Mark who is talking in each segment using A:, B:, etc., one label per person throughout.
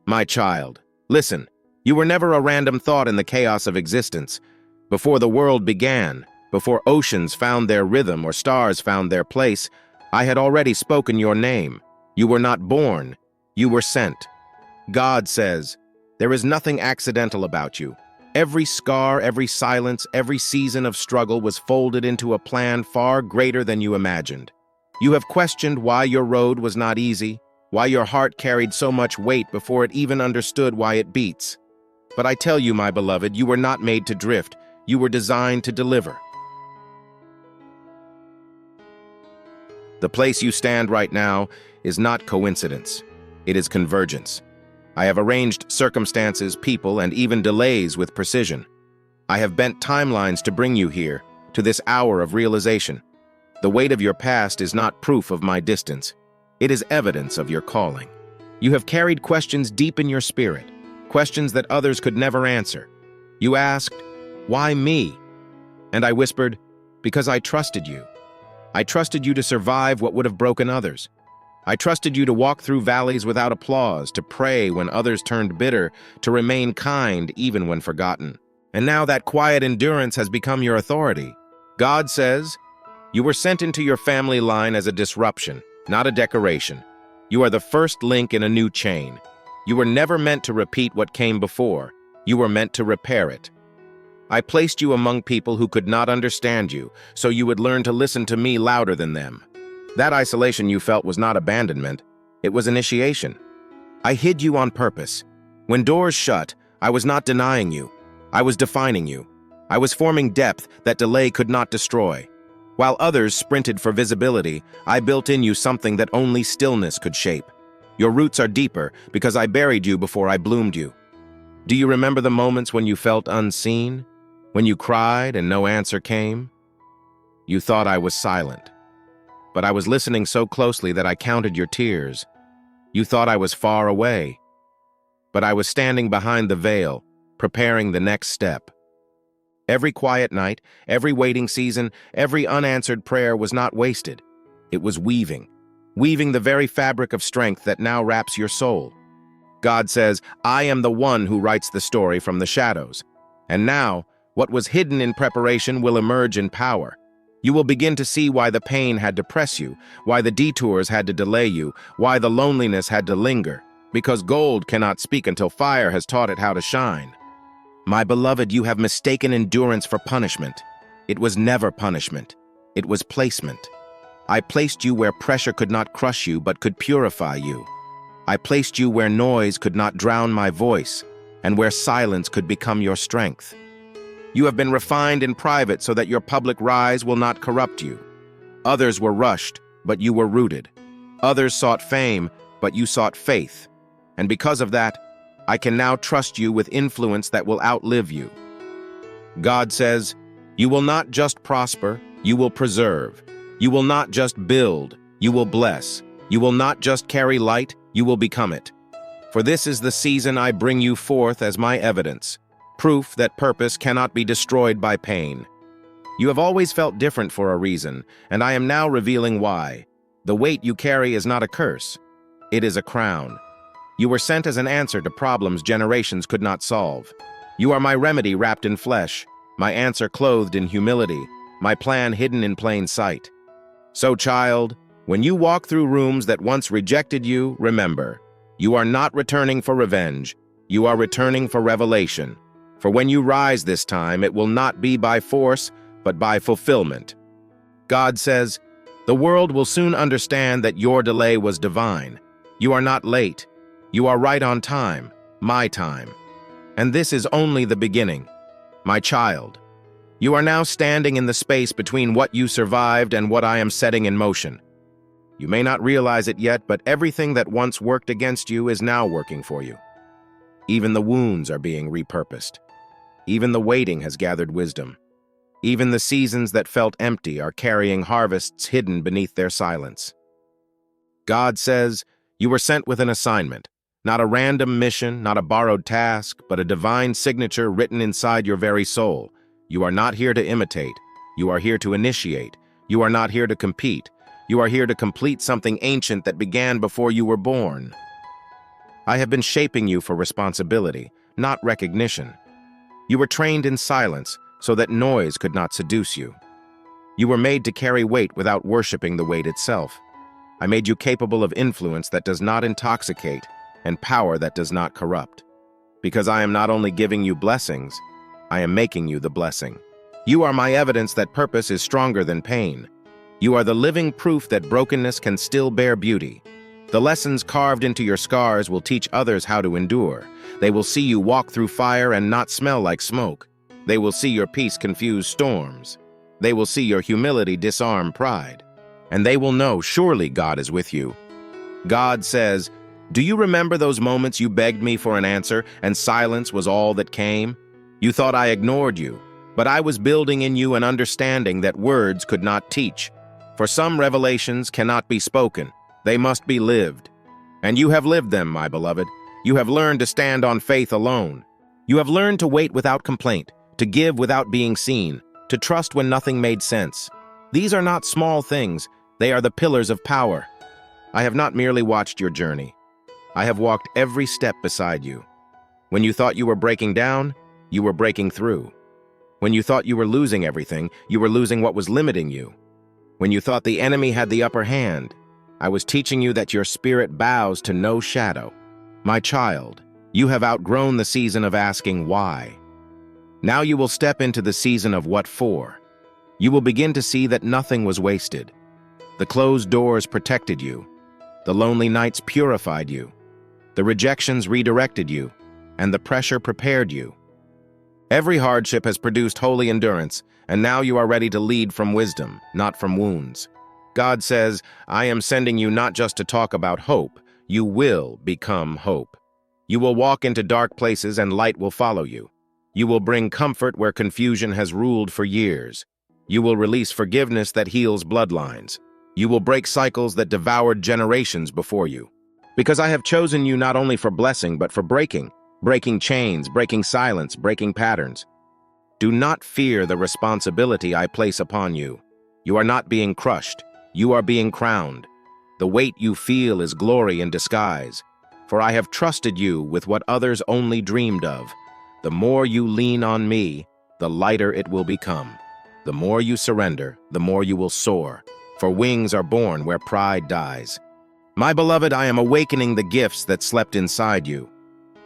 A: My child, listen, you were never a random thought in the chaos of existence. Before the world began, before oceans found their rhythm or stars found their place, I had already spoken your name. You were not born, you were sent. God says, there is nothing accidental about you. Every scar, every silence, every season of struggle was folded into a plan far greater than you imagined. You have questioned why your road was not easy, why your heart carried so much weight before it even understood why it beats. But I tell you, my beloved, you were not made to drift. You were designed to deliver. The place you stand right now is not coincidence. It is convergence. I have arranged circumstances, people, and even delays with precision. I have bent timelines to bring you here, to this hour of realization. The weight of your past is not proof of my distance. It is evidence of your calling. You have carried questions deep in your spirit, questions that others could never answer. You asked, why me? And I whispered, because I trusted you. I trusted you to survive what would have broken others. I trusted you to walk through valleys without applause, to pray when others turned bitter, to remain kind even when forgotten. And now that quiet endurance has become your authority. God says, you were sent into your family line as a disruption, not a decoration. You are the first link in a new chain. You were never meant to repeat what came before. You were meant to repair it. I placed you among people who could not understand you, so you would learn to listen to me louder than them. That isolation you felt was not abandonment, it was initiation. I hid you on purpose. When doors shut, I was not denying you. I was defining you. I was forming depth that delay could not destroy. While others sprinted for visibility, I built in you something that only stillness could shape. Your roots are deeper because I buried you before I bloomed you. Do you remember the moments when you felt unseen? When you cried and no answer came? You thought I was silent. But I was listening so closely that I counted your tears. You thought I was far away. But I was standing behind the veil, preparing the next step. Every quiet night, every waiting season, every unanswered prayer was not wasted. It was weaving the very fabric of strength that now wraps your soul. God says, I am the one who writes the story from the shadows. And now, what was hidden in preparation will emerge in power. You will begin to see why the pain had to press you, why the detours had to delay you, why the loneliness had to linger. Because gold cannot speak until fire has taught it how to shine. My beloved, you have mistaken endurance for punishment. It was never punishment. It was placement. I placed you where pressure could not crush you but could purify you. I placed you where noise could not drown my voice, and where silence could become your strength. You have been refined in private so that your public rise will not corrupt you. Others were rushed, but you were rooted. Others sought fame, but you sought faith. And because of that, I can now trust you with influence that will outlive you. God says, you will not just prosper, you will preserve. You will not just build, you will bless. You will not just carry light, you will become it. For this is the season I bring you forth as my evidence, proof that purpose cannot be destroyed by pain. You have always felt different for a reason, and I am now revealing why. The weight you carry is not a curse. It is a crown. You were sent as an answer to problems generations could not solve. You are my remedy wrapped in flesh, my answer clothed in humility, my plan hidden in plain sight. So, child, when you walk through rooms that once rejected you, remember, you are not returning for revenge. You are returning for revelation. For when you rise this time, it will not be by force, but by fulfillment. God says, the world will soon understand that your delay was divine. You are not late. You are right on time, my time. And this is only the beginning. My child, you are now standing in the space between what you survived and what I am setting in motion. You may not realize it yet, but everything that once worked against you is now working for you. Even the wounds are being repurposed. Even the waiting has gathered wisdom. Even the seasons that felt empty are carrying harvests hidden beneath their silence. God says, you were sent with an assignment, not a random mission, not a borrowed task, but a divine signature written inside your very soul. You are not here to imitate. You are here to initiate. You are not here to compete. You are here to complete something ancient that began before you were born. I have been shaping you for responsibility, not recognition. You were trained in silence so that noise could not seduce you. You were made to carry weight without worshiping the weight itself. I made you capable of influence that does not intoxicate and power that does not corrupt. Because I am not only giving you blessings, I am making you the blessing. You are my evidence that purpose is stronger than pain. You are the living proof that brokenness can still bear beauty. The lessons carved into your scars will teach others how to endure. They will see you walk through fire and not smell like smoke. They will see your peace confuse storms. They will see your humility disarm pride. And they will know surely God is with you. God says, "Do you remember those moments you begged me for an answer and silence was all that came? You thought I ignored you, but I was building in you an understanding that words could not teach. For some revelations cannot be spoken. They must be lived. And you have lived them, my beloved. You have learned to stand on faith alone. You have learned to wait without complaint, to give without being seen, to trust when nothing made sense. These are not small things. They are the pillars of power. I have not merely watched your journey. I have walked every step beside you. When you thought you were breaking down, you were breaking through. When you thought you were losing everything, you were losing what was limiting you. When you thought the enemy had the upper hand, I was teaching you that your spirit bows to no shadow. My child, you have outgrown the season of asking why. Now you will step into the season of what for. You will begin to see that nothing was wasted. The closed doors protected you. The lonely nights purified you. The rejections redirected you, and the pressure prepared you. Every hardship has produced holy endurance, and now you are ready to lead from wisdom, not from wounds. God says, I am sending you not just to talk about hope, you will become hope. You will walk into dark places and light will follow you. You will bring comfort where confusion has ruled for years. You will release forgiveness that heals bloodlines. You will break cycles that devoured generations before you. Because I have chosen you not only for blessing, but for breaking chains, breaking silence, breaking patterns. Do not fear the responsibility I place upon you. You are not being crushed. You are being crowned. The weight you feel is glory in disguise. For I have trusted you with what others only dreamed of. The more you lean on me, the lighter it will become. The more you surrender, the more you will soar. For wings are born where pride dies. My beloved, I am awakening the gifts that slept inside you.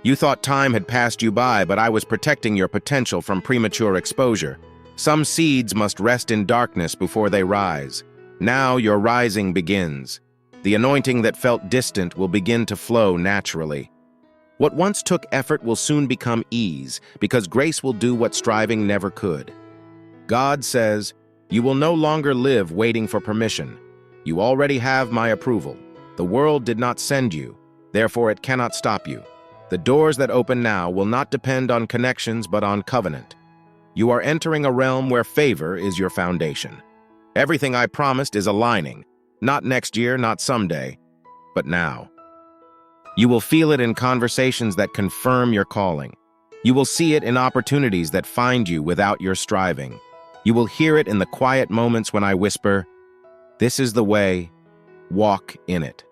A: You thought time had passed you by, but I was protecting your potential from premature exposure. Some seeds must rest in darkness before they rise. Now your rising begins. The anointing that felt distant will begin to flow naturally. What once took effort will soon become ease, because grace will do what striving never could. God says, you will no longer live waiting for permission. You already have my approval. The world did not send you, therefore it cannot stop you. The doors that open now will not depend on connections but on covenant. You are entering a realm where favor is your foundation. Everything I promised is aligning, not next year, not someday, but now. You will feel it in conversations that confirm your calling. You will see it in opportunities that find you without your striving. You will hear it in the quiet moments when I whisper, this is the way, walk in it.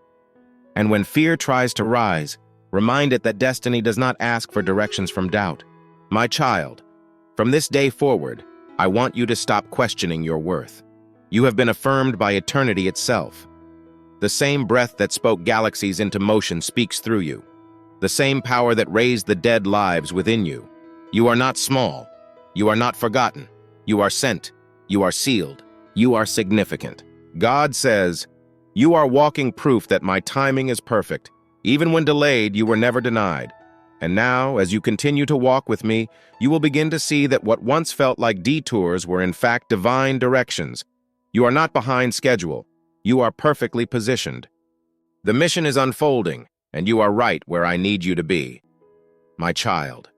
A: And when fear tries to rise, remind it that destiny does not ask for directions from doubt. My child, from this day forward, I want you to stop questioning your worth. You have been affirmed by eternity itself. The same breath that spoke galaxies into motion speaks through you. The same power that raised the dead lives within you. You are not small. You are not forgotten. You are sent. You are sealed. You are significant. God says, you are walking proof that my timing is perfect. Even when delayed, you were never denied. And now, as you continue to walk with me, you will begin to see that what once felt like detours were in fact divine directions. You are not behind schedule. You are perfectly positioned. The mission is unfolding, and you are right where I need you to be. My child,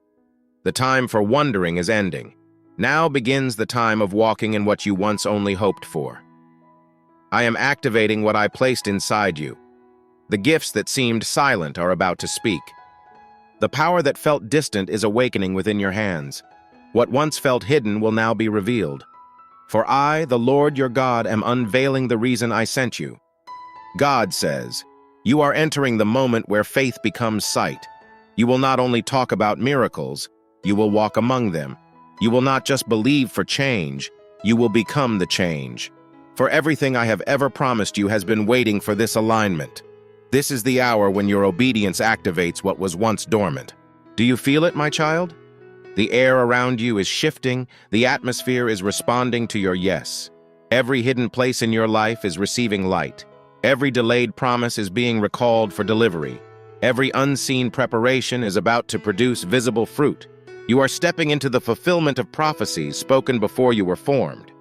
A: the time for wondering is ending. Now begins the time of walking in what you once only hoped for. I am activating what I placed inside you. The gifts that seemed silent are about to speak. The power that felt distant is awakening within your hands. What once felt hidden will now be revealed. For I, the Lord your God, am unveiling the reason I sent you. God says, You are entering the moment where faith becomes sight. You will not only talk about miracles, you will walk among them. You will not just believe for change, you will become the change. For everything I have ever promised you has been waiting for this alignment. This is the hour when your obedience activates what was once dormant. Do you feel it, my child? The air around you is shifting, the atmosphere is responding to your yes. Every hidden place in your life is receiving light. Every delayed promise is being recalled for delivery. Every unseen preparation is about to produce visible fruit. You are stepping into the fulfillment of prophecies spoken before you were formed.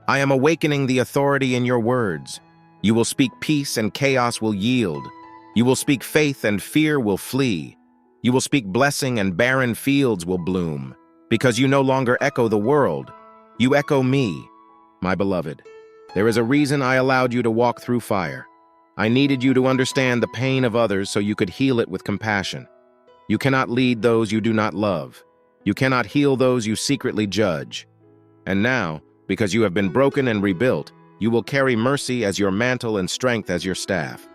A: I am awakening the authority in your words. You will speak peace and chaos will yield. You will speak faith and fear will flee. You will speak blessing and barren fields will bloom. Because you no longer echo the world, you echo me, my beloved. There is a reason I allowed you to walk through fire. I needed you to understand the pain of others so you could heal it with compassion. You cannot lead those you do not love. You cannot heal those you secretly judge. And now, because you have been broken and rebuilt, you will carry mercy as your mantle and strength as your staff.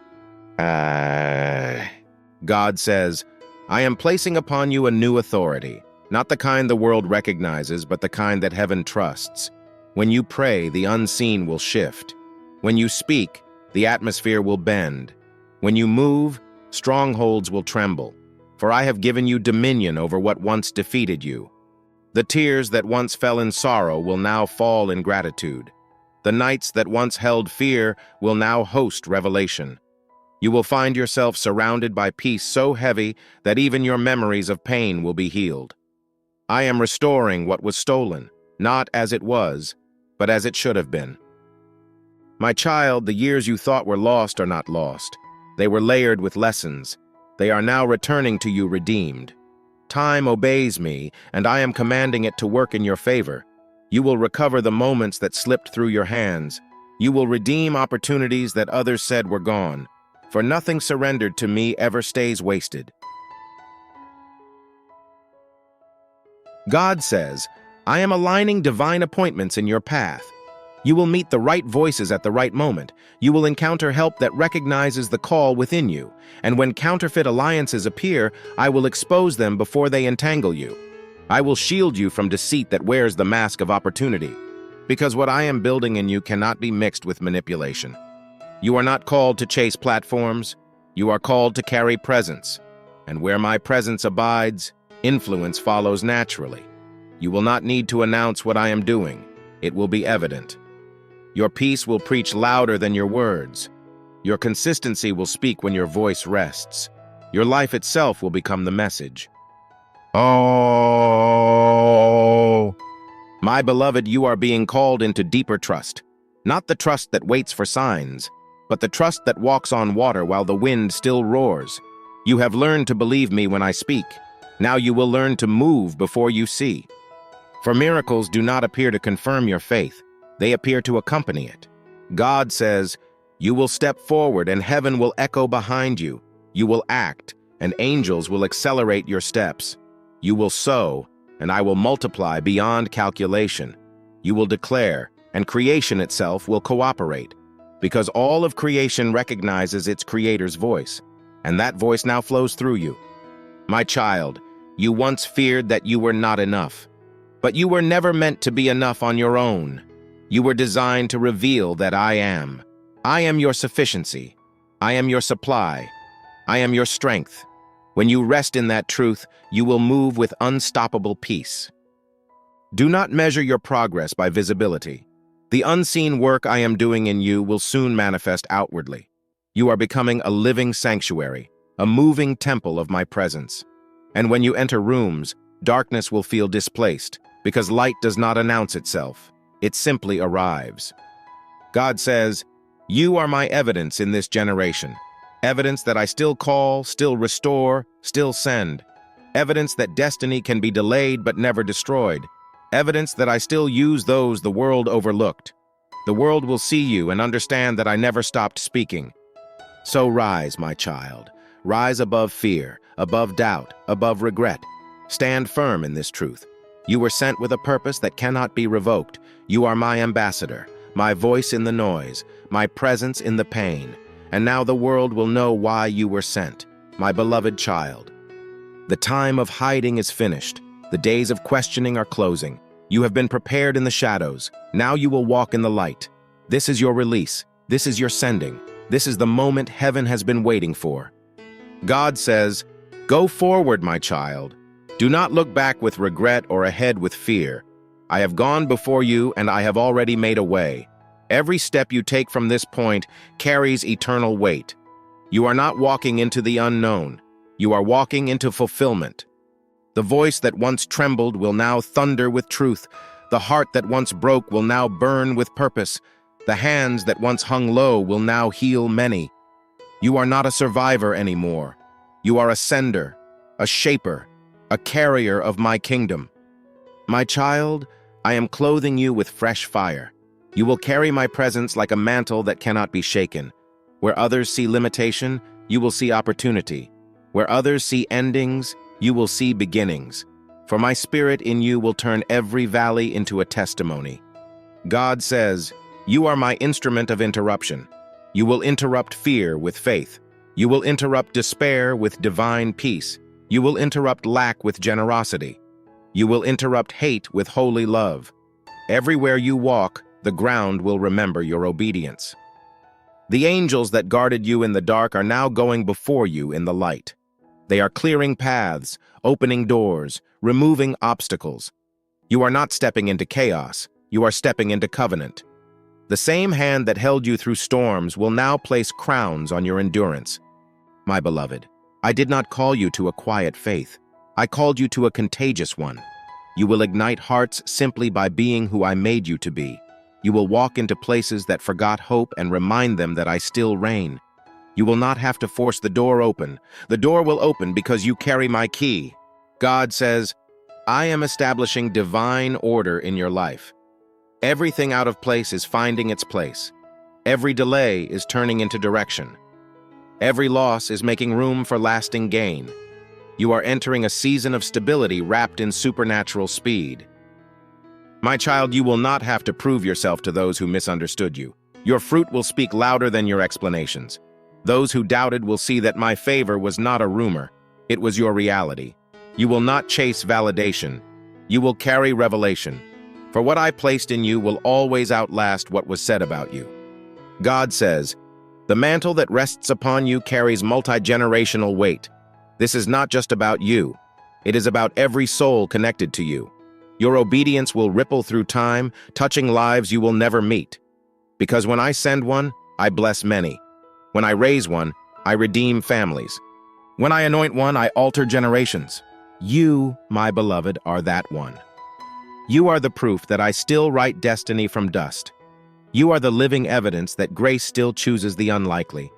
A: God says, I am placing upon you a new authority, not the kind the world recognizes, but the kind that heaven trusts. When you pray, the unseen will shift. When you speak, the atmosphere will bend. When you move, strongholds will tremble. For I have given you dominion over what once defeated you. The tears that once fell in sorrow will now fall in gratitude. The nights that once held fear will now host revelation. You will find yourself surrounded by peace so heavy that even your memories of pain will be healed. I am restoring what was stolen, not as it was, but as it should have been. My child, the years you thought were lost are not lost. They were layered with lessons. They are now returning to you redeemed. Time obeys me, and I am commanding it to work in your favor. You will recover the moments that slipped through your hands. You will redeem opportunities that others said were gone. For nothing surrendered to me ever stays wasted. God says, I am aligning divine appointments in your path. You will meet the right voices at the right moment. You will encounter help that recognizes the call within you. And when counterfeit alliances appear, I will expose them before they entangle you. I will shield you from deceit that wears the mask of opportunity. Because what I am building in you cannot be mixed with manipulation. You are not called to chase platforms. You are called to carry presence. And where my presence abides, influence follows naturally. You will not need to announce what I am doing. It will be evident. Your peace will preach louder than your words. Your consistency will speak when your voice rests. Your life itself will become the message. Oh, my beloved, you are being called into deeper trust. Not the trust that waits for signs, but the trust that walks on water while the wind still roars. You have learned to believe me when I speak. Now you will learn to move before you see. For miracles do not appear to confirm your faith. They appear to accompany it. God says, you will step forward and heaven will echo behind you. You will act, and angels will accelerate your steps. You will sow, and I will multiply beyond calculation. You will declare, and creation itself will cooperate, because all of creation recognizes its creator's voice, and that voice now flows through you. My child, you once feared that you were not enough, but you were never meant to be enough on your own. You were designed to reveal that I am. I am your sufficiency. I am your supply. I am your strength. When you rest in that truth, you will move with unstoppable peace. Do not measure your progress by visibility. The unseen work I am doing in you will soon manifest outwardly. You are becoming a living sanctuary, a moving temple of my presence. And when you enter rooms, darkness will feel displaced, because light does not announce itself. It simply arrives. God says, you are my evidence in this generation. Evidence that I still call, still restore, still send. Evidence that destiny can be delayed but never destroyed. Evidence that I still use those the world overlooked. The world will see you and understand that I never stopped speaking. So rise, my child. Rise above fear, above doubt, above regret. Stand firm in this truth. You were sent with a purpose that cannot be revoked. You are my ambassador, my voice in the noise, my presence in the pain, and now the world will know why you were sent, my beloved child. The time of hiding is finished. The days of questioning are closing. You have been prepared in the shadows. Now you will walk in the light. This is your release. This is your sending. This is the moment heaven has been waiting for. God says, "Go forward, my child. Do not look back with regret or ahead with fear. I have gone before you and I have already made a way. Every step you take from this point carries eternal weight. You are not walking into the unknown. You are walking into fulfillment. The voice that once trembled will now thunder with truth. The heart that once broke will now burn with purpose. The hands that once hung low will now heal many. You are not a survivor anymore. You are a sender, a shaper, a carrier of my kingdom. My child, I am clothing you with fresh fire. You will carry my presence like a mantle that cannot be shaken. Where others see limitation, you will see opportunity. Where others see endings, you will see beginnings. For my spirit in you will turn every valley into a testimony. God says, "You are my instrument of interruption." You will interrupt fear with faith. You will interrupt despair with divine peace. You will interrupt lack with generosity. You will interrupt hate with holy love. Everywhere you walk, the ground will remember your obedience. The angels that guarded you in the dark are now going before you in the light. They are clearing paths, opening doors, removing obstacles. You are not stepping into chaos. You are stepping into covenant. The same hand that held you through storms will now place crowns on your endurance. My beloved, I did not call you to a quiet faith. I called you to a contagious one. You will ignite hearts simply by being who I made you to be. You will walk into places that forgot hope and remind them that I still reign. You will not have to force the door open. The door will open because you carry my key. God says, I am establishing divine order in your life. Everything out of place is finding its place. Every delay is turning into direction. Every loss is making room for lasting gain. You are entering a season of stability wrapped in supernatural speed. My child, you will not have to prove yourself to those who misunderstood you. Your fruit will speak louder than your explanations. Those who doubted will see that my favor was not a rumor. It was your reality. You will not chase validation. You will carry revelation. For what I placed in you will always outlast what was said about you. God says, the mantle that rests upon you carries multi-generational weight. This is not just about you. It is about every soul connected to you. Your obedience will ripple through time, touching lives you will never meet. Because when I send one, I bless many. When I raise one, I redeem families. When I anoint one, I alter generations. You, my beloved, are that one. You are the proof that I still write destiny from dust. You are the living evidence that grace still chooses the unlikely.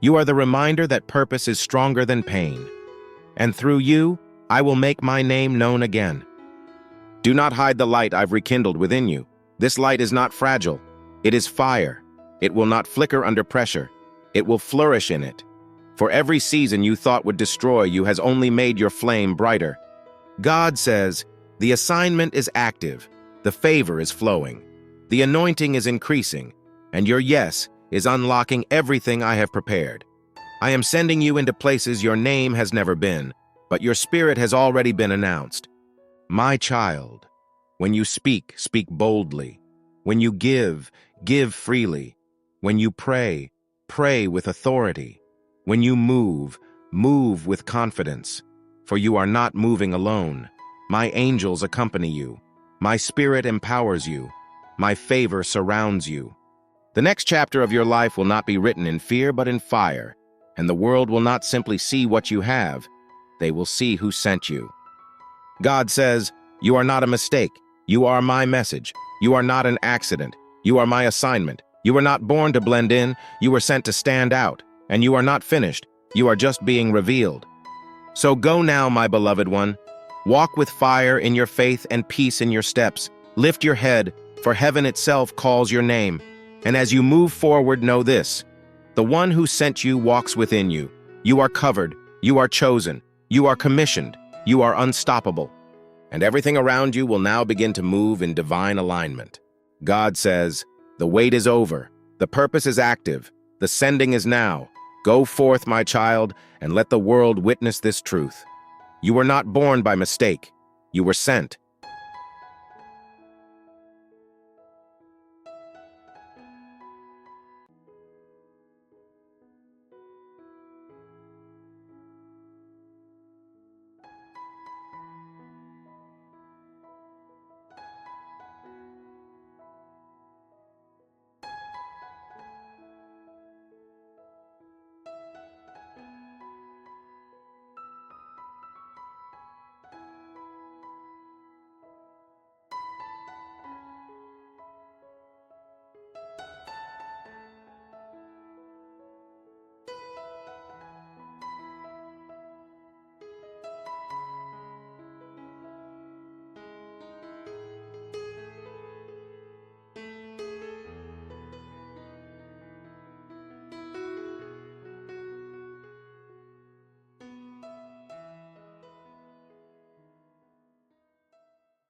A: You are the reminder that purpose is stronger than pain. And through you, I will make my name known again. Do not hide the light I've rekindled within you. This light is not fragile. It is fire. It will not flicker under pressure. It will flourish in it. For every season you thought would destroy you has only made your flame brighter. God says, the assignment is active, the favor is flowing, the anointing is increasing, and your yes is unlocking everything I have prepared. I am sending you into places your name has never been, but your spirit has already been announced. My child, when you speak, speak boldly. When you give, give freely. When you pray, pray with authority. When you move, move with confidence. For you are not moving alone. My angels accompany you. My spirit empowers you. My favor surrounds you. The next chapter of your life will not be written in fear but in fire, and the world will not simply see what you have, they will see who sent you. God says, you are not a mistake. You are my message. You are not an accident. You are my assignment. You were not born to blend in. You were sent to stand out. And you are not finished. You are just being revealed. So go now, my beloved one. Walk with fire in your faith and peace in your steps. Lift your head, for heaven itself calls your name. And as you move forward, know this. The one who sent you walks within you. You are covered. You are chosen. You are commissioned. You are unstoppable. And everything around you will now begin to move in divine alignment. God says, the wait is over. The purpose is active. The sending is now. Go forth, my child, and let the world witness this truth. You were not born by mistake. You were sent.